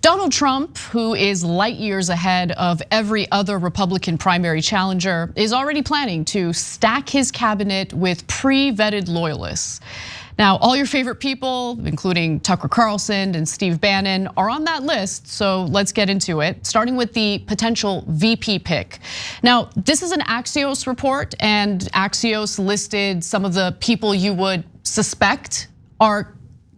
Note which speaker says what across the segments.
Speaker 1: Donald Trump, who is light years ahead of every other Republican primary challenger, is already planning to stack his cabinet with pre-vetted loyalists. Now, all your favorite people, including Tucker Carlson and Steve Bannon, are on that list, so let's get into it, starting with the potential VP pick. Now, this is an Axios report, and Axios listed some of the people you would suspect are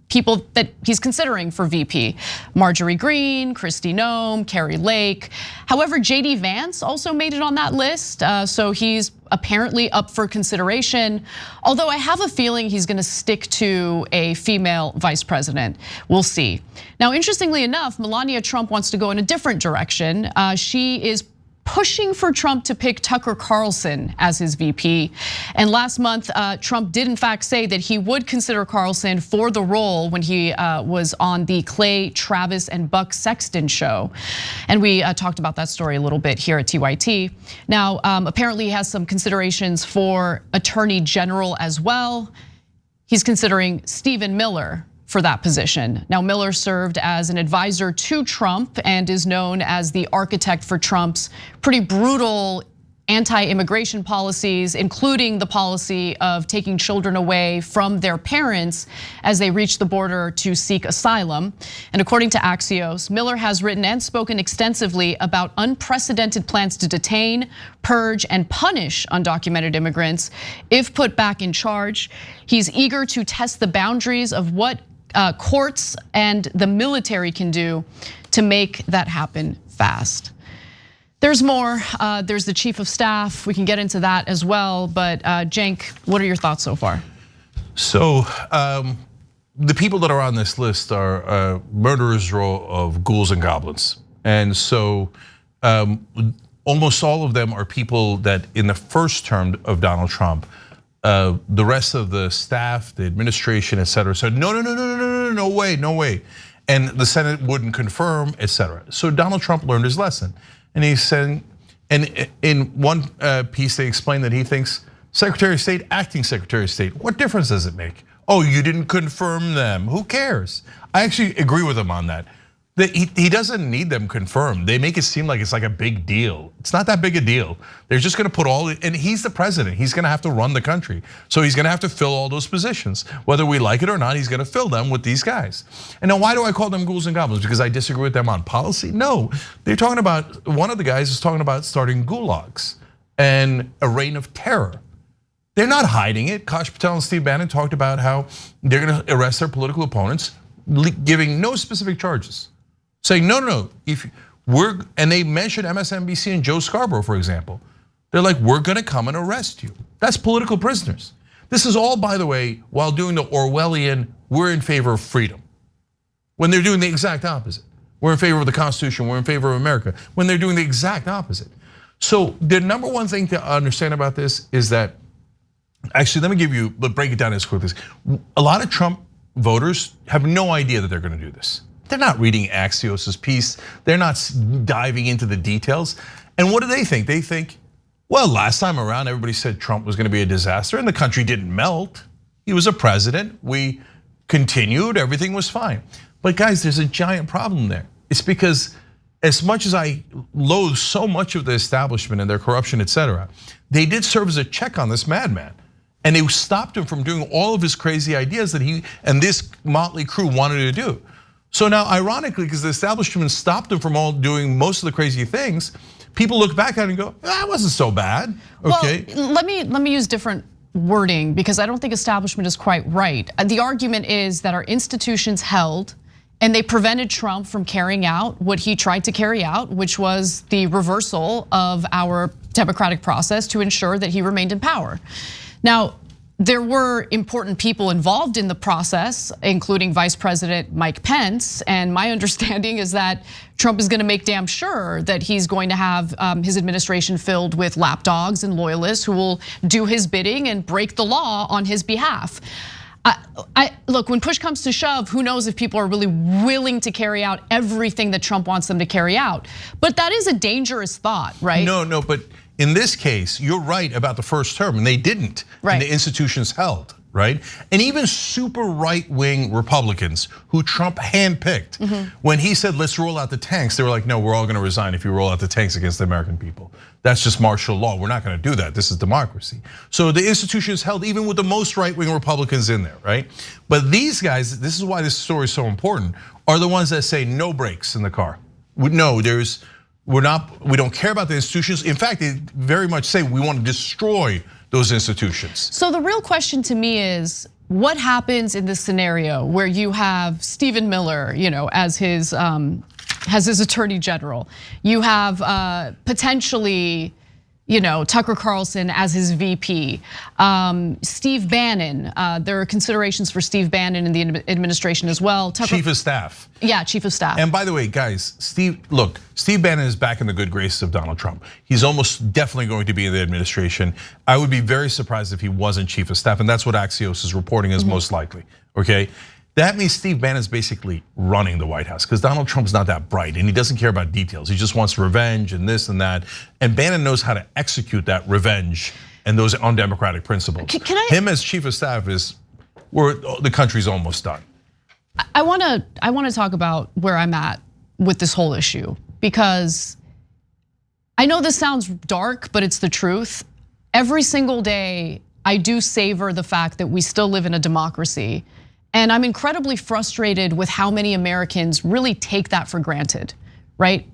Speaker 1: people that he's considering for VP. Marjorie Greene, Kristi Noem, Carrie Lake. However, JD Vance also made it on that list, so he's apparently up for consideration. Although I have a feeling he's gonna stick to a female vice president. We'll see. Now, interestingly enough, Melania Trump wants to go in a different direction. She is pushing for Trump to pick Tucker Carlson as his VP. And last month, Trump did in fact say that he would consider Carlson for the role when he was on the Clay, Travis, and Buck Sexton show. And we talked about that story a little bit here at TYT. Now, apparently he has some considerations for Attorney General as well. He's considering Stephen Miller for that position. Now, Miller served as an advisor to Trump and is known as the architect for Trump's pretty brutal anti-immigration policies, including the policy of taking children away from their parents as they reach the border to seek asylum. And according to Axios, Miller has written and spoken extensively about unprecedented plans to detain, purge, and punish undocumented immigrants if put back in charge. He's eager to test the boundaries of what courts and the military can do to make that happen fast. There's more, there's the chief of staff, we can get into that as well, but Cenk, what are your thoughts so far?
Speaker 2: So, the people that are on this list are a murderer's row of ghouls and goblins. And so, almost all of them are people that in the first term of Donald Trump, the rest of the staff, the administration, et cetera, said, no way. And the Senate wouldn't confirm, et cetera. So Donald Trump learned his lesson. And he said, and in one piece they explained that he thinks Secretary of State, acting Secretary of State, what difference does it make? Oh, you didn't confirm them, who cares? I actually agree with him on that. He doesn't need them confirmed. They make it seem like it's like a big deal. It's not that big a deal. They're just gonna put and he's the president. He's gonna have to run the country. So he's gonna have to fill all those positions. Whether we like it or not, he's gonna fill them with these guys. And now why do I call them ghouls and goblins? Because I disagree with them on policy? No, they're talking about, one of the guys is talking about starting gulags and a reign of terror. They're not hiding it. Kash, Patel, and Steve Bannon talked about how they're gonna arrest their political opponents, giving no specific charges. Saying, no, and they mentioned MSNBC and Joe Scarborough, for example. They're like, we're gonna come and arrest you. That's political prisoners. This is all, by the way, while doing the Orwellian, we're in favor of freedom. When they're doing the exact opposite. We're in favor of the Constitution, we're in favor of America. When they're doing the exact opposite. So the number one thing to understand about this is that, actually, let break it down as quickly as, a lot of Trump voters have no idea that they're gonna do this. They're not reading Axios's piece. They're not diving into the details. And what do they think? They think, well, last time around, everybody said Trump was gonna be a disaster and the country didn't melt. He was a president, we continued, everything was fine. But guys, there's a giant problem there. It's because as much as I loathe so much of the establishment and their corruption, et cetera, they did serve as a check on this madman. And they stopped him from doing all of his crazy ideas that he and this motley crew wanted to do. So now, ironically, because the establishment stopped him from all doing most of the crazy things, people look back at it and go, that wasn't so bad, okay?
Speaker 1: Well, let me use different wording because I don't think establishment is quite right. The argument is that our institutions held and they prevented Trump from carrying out what he tried to carry out, which was the reversal of our democratic process to ensure that he remained in power. Now, there were important people involved in the process, including Vice President Mike Pence. And my understanding is that Trump is gonna make damn sure that he's going to have his administration filled with lapdogs and loyalists who will do his bidding and break the law on his behalf. Look, when push comes to shove, who knows if people are really willing to carry out everything that Trump wants them to carry out. But that is a dangerous thought, right?
Speaker 2: No, but in this case, you're right about the first term, and they didn't, and the institutions held. right? And even super right-wing Republicans who Trump handpicked, when he said, let's roll out the tanks, they were like, no, we're all gonna resign if you roll out the tanks against the American people. That's just martial law. We're not gonna do that. This is democracy. So the institution is held even with the most right-wing Republicans in there, right? But these guys, this is why this story is so important, are the ones that say no brakes in the car. No, we don't care about the institutions. In fact, they very much say we want to destroy those institutions.
Speaker 1: So the real question to me is, what happens in this scenario where you have Stephen Miller, as his attorney general? You have potentially, Tucker Carlson as his VP. Steve Bannon, there are considerations for Steve Bannon in the administration as well.
Speaker 2: Chief of staff.
Speaker 1: Yeah, chief of staff.
Speaker 2: And by the way, guys, Steve Bannon is back in the good graces of Donald Trump. He's almost definitely going to be in the administration. I would be very surprised if he wasn't chief of staff, and that's what Axios is reporting as most likely, okay? That means Steve Bannon is basically running the White House because Donald Trump's not that bright and he doesn't care about details. He just wants revenge and this and that. And Bannon knows how to execute that revenge and those undemocratic principles. Him as chief of staff the country's almost done.
Speaker 1: I want to talk about where I'm at with this whole issue, because I know this sounds dark, but it's the truth. Every single day, I do savor the fact that we still live in a democracy. And I'm incredibly frustrated with how many Americans really take that for granted, right?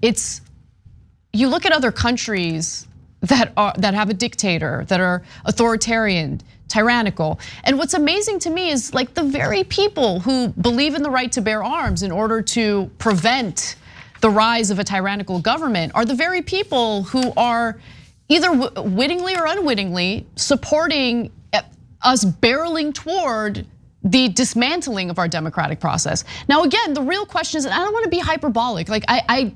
Speaker 1: You look at other countries that have a dictator, that are authoritarian, tyrannical. And what's amazing to me is like the very people who believe in the right to bear arms in order to prevent the rise of a tyrannical government are the very people who are either wittingly or unwittingly supporting us barreling toward the dismantling of our democratic process. Now, again, the real question is, and I don't want to be hyperbolic, like I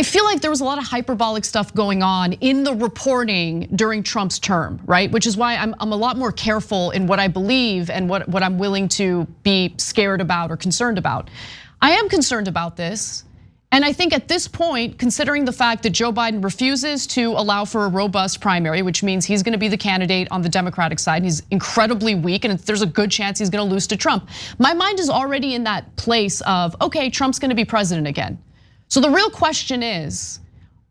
Speaker 1: feel like there was a lot of hyperbolic stuff going on in the reporting during Trump's term, right? Which is why I'm a lot more careful in what I believe and what I'm willing to be scared about or concerned about. I am concerned about this. And I think at this point, considering the fact that Joe Biden refuses to allow for a robust primary, which means he's gonna be the candidate on the Democratic side, and he's incredibly weak, and there's a good chance he's gonna lose to Trump. My mind is already in that place of, okay, Trump's gonna be president again. So the real question is,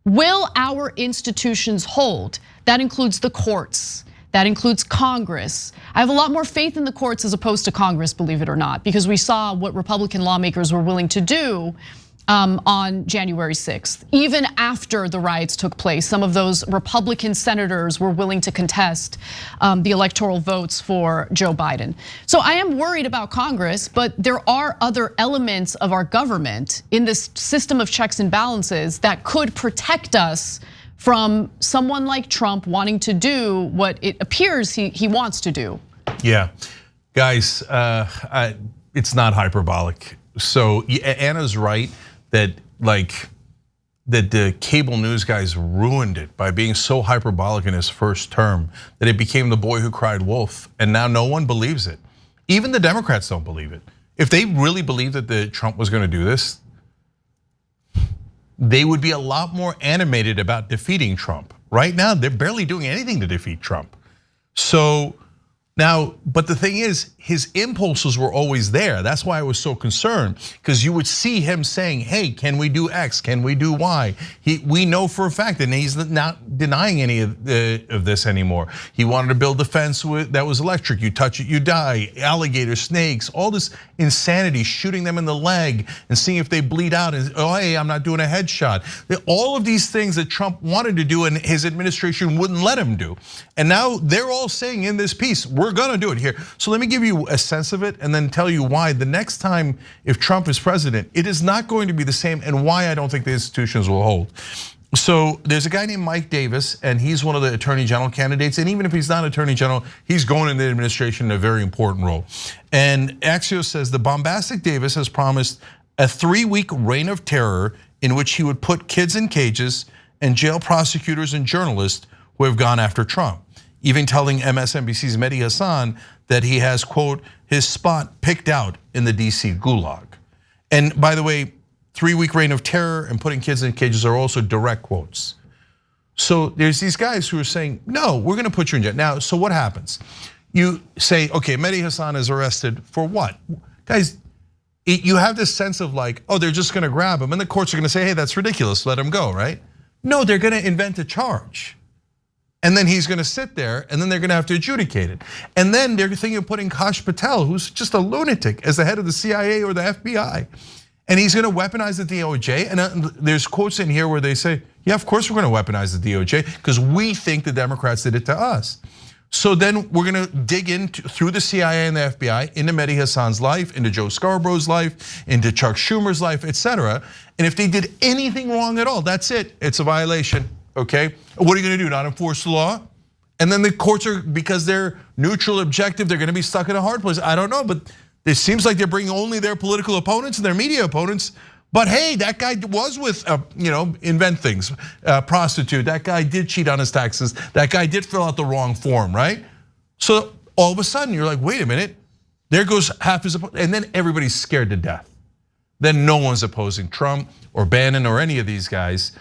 Speaker 1: will our institutions hold? That includes the courts, that includes Congress. I have a lot more faith in the courts as opposed to Congress, believe it or not, because we saw what Republican lawmakers were willing to do on January 6th. Even after the riots took place, some of those Republican senators were willing to contest the electoral votes for Joe Biden. So I am worried about Congress, but there are other elements of our government in this system of checks and balances that could protect us from someone like Trump wanting to do what it appears he wants to do.
Speaker 2: Yeah, guys, it's not hyperbolic. So Anna's right that the cable news guys ruined it by being so hyperbolic in his first term that it became the boy who cried wolf, and now no one believes it. Even the Democrats don't believe it. If they really believed that Trump was gonna do this, they would be a lot more animated about defeating Trump. Right now, they're barely doing anything to defeat Trump. So now, but the thing is, his impulses were always there. That's why I was so concerned, because you would see him saying, hey, can we do X, can we do Y? We know for a fact, and he's not denying any of this anymore. He wanted to build a fence that was electric. You touch it, you die. Alligators, snakes, all this insanity, shooting them in the leg and seeing if they bleed out. And oh, hey, I'm not doing a headshot. All of these things that Trump wanted to do and his administration wouldn't let him do. And now they're all saying in this piece, we're gonna do it here. So let me give you a sense of it and then tell you why the next time if Trump is president, it is not going to be the same, and why I don't think the institutions will hold. So there's a guy named Mike Davis, and he's one of the attorney general candidates. And even if he's not attorney general, he's going in the administration in a very important role. And Axios says the bombastic Davis has promised a 3-week reign of terror in which he would put kids in cages and jail prosecutors and journalists who have gone after Trump. Even telling MSNBC's Mehdi Hasan that he has, quote, his spot picked out in the DC gulag. And by the way, 3-week reign of terror and putting kids in cages are also direct quotes. So there's these guys who are saying, no, we're gonna put you in jail. Now, so what happens? you say, okay, Mehdi Hassan is arrested for what? Guys, you have this sense of like, oh, they're just gonna grab him and the courts are gonna say, hey, that's ridiculous, let him go, right? No, they're gonna invent a charge. And then he's gonna sit there and then they're gonna have to adjudicate it. And then they're thinking of putting Kash Patel, who's just a lunatic, as the head of the CIA or the FBI. And he's gonna weaponize the DOJ. And there's quotes in here where they say, yeah, of course we're gonna weaponize the DOJ because we think the Democrats did it to us. So then we're gonna dig into through the CIA and the FBI into Mehdi Hassan's life, into Joe Scarborough's life, into Chuck Schumer's life, etc. And if they did anything wrong at all, that's it. It's a violation. Okay, what are you gonna do? Not enforce the law? And then the courts are, because they're neutral, objective, they're gonna be stuck in a hard place. I don't know, but it seems like they're bringing only their political opponents and their media opponents. But hey, that guy was with, invent things, prostitute. That guy did cheat on his taxes. That guy did fill out the wrong form, right? So all of a sudden you're like, wait a minute, there goes half his, and then everybody's scared to death. Then no one's opposing Trump or Bannon or any of these guys.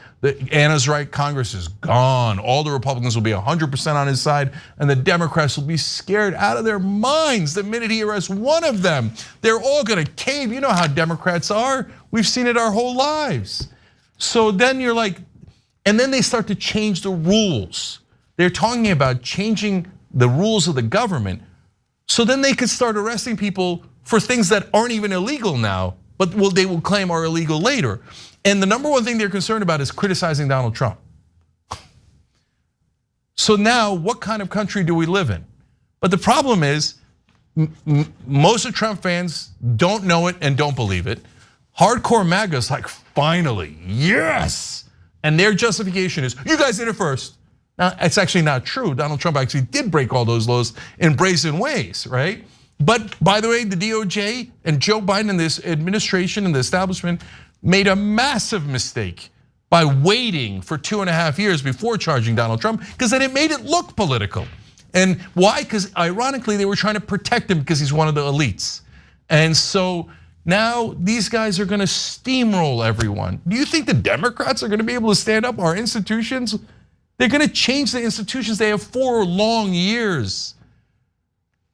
Speaker 2: Anna's right, Congress is gone. All the Republicans will be 100% on his side, and the Democrats will be scared out of their minds the minute he arrests one of them. They're all gonna cave. You know how Democrats are. We've seen it our whole lives. So then you're like, and then they start to change the rules. They're talking about changing the rules of the government. So then they could start arresting people for things that aren't even illegal now, but they will claim are illegal later. And the number one thing they're concerned about is criticizing Donald Trump. So now, what kind of country do we live in? But the problem is, most of Trump fans don't know it and don't believe it. Hardcore MAGA's like, finally, yes. And their justification is, you guys did it first. Now, it's actually not true. Donald Trump actually did break all those laws in brazen ways, right? But by the way, the DOJ and Joe Biden and this administration and the establishment made a massive mistake by waiting for 2.5 years before charging Donald Trump, because then it made it look political. And why? Because ironically, they were trying to protect him because he's one of the elites. And so now these guys are gonna steamroll everyone. Do you think the Democrats are gonna be able to stand up our institutions? They're gonna change the institutions they have 4 long years.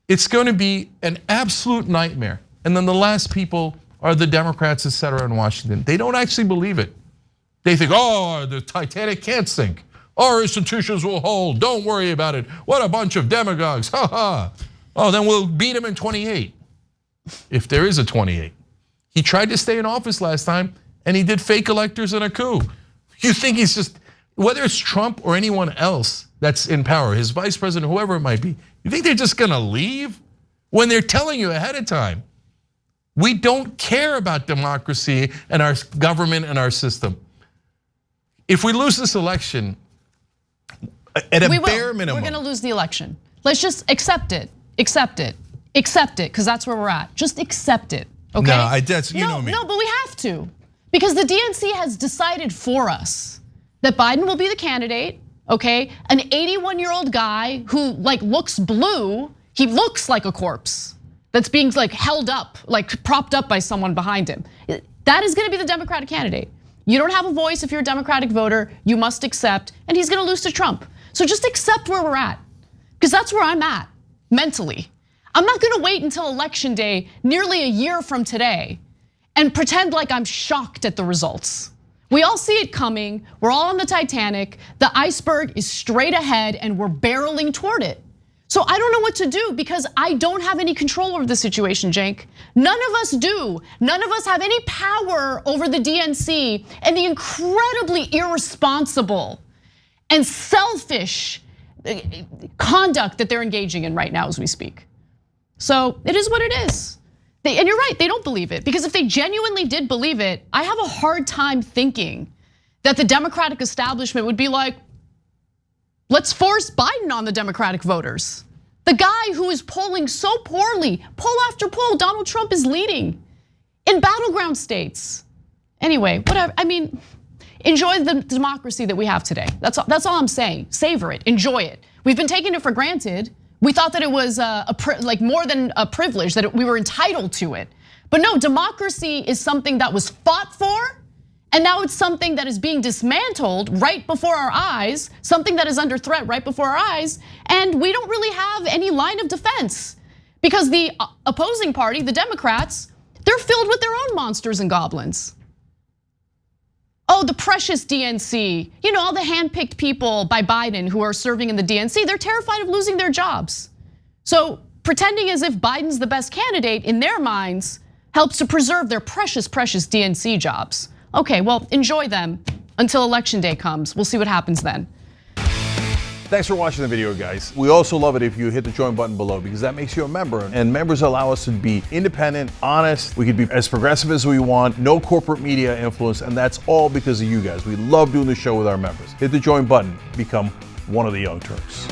Speaker 2: It's gonna be an absolute nightmare. And then the last people are the Democrats, etc. in Washington. They don't actually believe it. They think, oh, the Titanic can't sink. Our institutions will hold, don't worry about it. What a bunch of demagogues, ha ha. Oh, then we'll beat him in 28, if there is a 28. He tried to stay in office last time and he did fake electors and a coup. You think he's just, whether it's Trump or anyone else that's in power, his vice president, whoever it might be, you think they're just gonna leave? When they're telling you ahead of time, we don't care about democracy and our government and our system. If we lose this election, at a bare minimum.
Speaker 1: We're gonna lose the election. Let's just accept it, accept it, accept it, because that's where we're at. Just accept it, okay?
Speaker 2: No, that's, you know me.
Speaker 1: No, but we have to. Because the DNC has decided for us that Biden will be the candidate, okay? An 81-year-old guy who looks blue, he looks like a corpse that's being held up, propped up by someone behind him. That is gonna be the Democratic candidate. You don't have a voice if you're a Democratic voter, you must accept, and he's gonna lose to Trump. So just accept where we're at, because that's where I'm at, mentally. I'm not gonna wait until election day, nearly a year from today, and pretend like I'm shocked at the results. We all see it coming, we're all on the Titanic, the iceberg is straight ahead and we're barreling toward it. So I don't know what to do because I don't have any control over the situation, Cenk. None of us do. None of us have any power over the DNC and the incredibly irresponsible and selfish conduct that they're engaging in right now as we speak. So it is what it is. And you're right, they don't believe it, because if they genuinely did believe it, I have a hard time thinking that the Democratic establishment would be like, let's force Biden on the Democratic voters. The guy who is polling so poorly, poll after poll, Donald Trump is leading in battleground states. Anyway, whatever, I mean, enjoy the democracy that we have today. That's all I'm saying, savor it, enjoy it. We've been taking it for granted. We thought that it was more than a privilege, that we were entitled to it. But no, democracy is something that was fought for And now it's something that is being dismantled right before our eyes, something that is under threat right before our eyes, and we don't really have any line of defense. Because the opposing party, the Democrats, they're filled with their own monsters and goblins. Oh, the precious DNC, all the handpicked people by Biden who are serving in the DNC, they're terrified of losing their jobs. So pretending as if Biden's the best candidate in their minds helps to preserve their precious, precious DNC jobs. Okay, well, enjoy them until election day comes. We'll see what happens then.
Speaker 3: Thanks for watching the video, guys. We also love it if you hit the join button below because that makes you a member, and members allow us to be independent, honest. We can be as progressive as we want, no corporate media influence, and that's all because of you guys. We love doing the show with our members. Hit the join button, become one of the Young Turks.